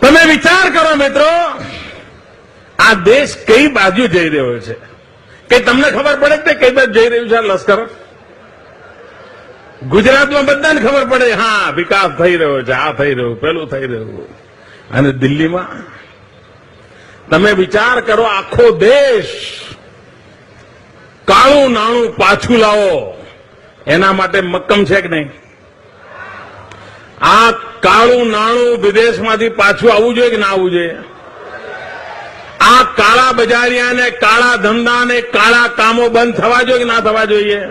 તમે વિચાર કરો મિત્રો, આ દેશ કઈ બાજુ જઈ રહ્યો છે કે તમને ખબર પડે કે કઈ બાજુ જઈ રહ્યું છે આ લશ્કર? ગુજરાતમાં બધાને ખબર પડે, હા વિકાસ થઈ રહ્યો છે, આ થઈ રહ્યું, પેલું થઈ રહ્યું. અને દિલ્હીમાં તમે વિચાર કરો, આખો દેશ કાળું નાણું પાછું લાવો એના માટે મક્કમ છે કે નહીં? આ કાળું નાણું વિદેશમાંથી પાછું આવવું જોઈએ કે ના આવવું જોઈએ? આ કાળા બજારિયા ને કાળા ધંધા ને કાળા કામો બંધ થવા જોઈએ કે ના થવા જોઈએ?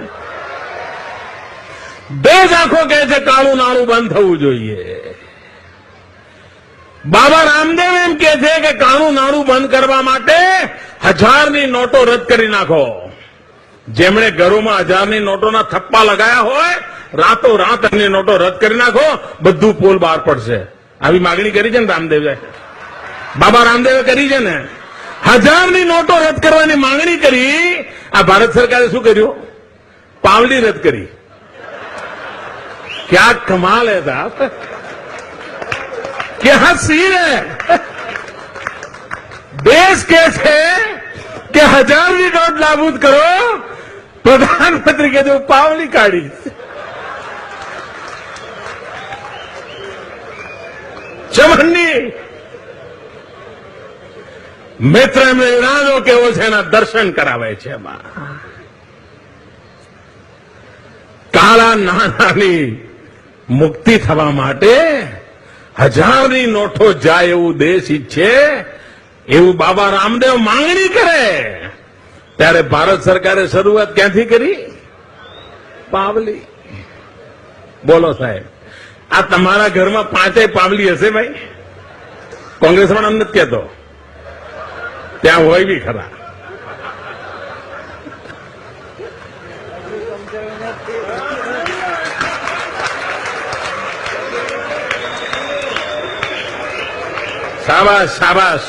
દેશ આખો કહે છે કાળું નાણું બંધ થવું જોઈએ. બાબા રામદેવ એમ કે છે કે કાળું નાણું બંધ કરવા માટે 1000ની નોટો રદ કરી નાખો. જેમણે ઘરોમાં 1000ની નોટોના થપ્પા લગાયા હોય, રાતોરાત એમની નોટો રદ કરી નાખો, બધું પોલ બહાર પડશે. આવી માગણી કરી છે ને રામદેવે, બાબા રામદેવે કરી છે ને. 1000ની નોટો રદ કરવાની માંગણી કરી. આ ભારત સરકારે શું કર્યું? પાવલી રદ કરી. क्या कमाल है साहब, क्या सीन है. देश के છે કે 1000ની નોટ નાબૂદ કરો, પ્રધાનમંત્રી કે જો પાવલી કાઢી. ચમનની મિત્ર એમને ઈરાદો કેવો છે એના દર્શન કરાવે છે. એમાં કાળા નાણાંની મુક્તિ થવા માટે 1000ની નોટો જાય એવું દેશ ઈચ્છે, એવું બાબા રામદેવ માંગણી કરે, ત્યારે ભારત સરકારે શરૂઆત ક્યાંથી કરી? પાવલી. બોલો સાહેબ, આ તમારા ઘરમાં 5 પાવલી હશે ભાઈ? કોંગ્રેસમાં અમને નથી કહેતો, ત્યાં હોય બી ખરા. શાબાશ શાબાશ.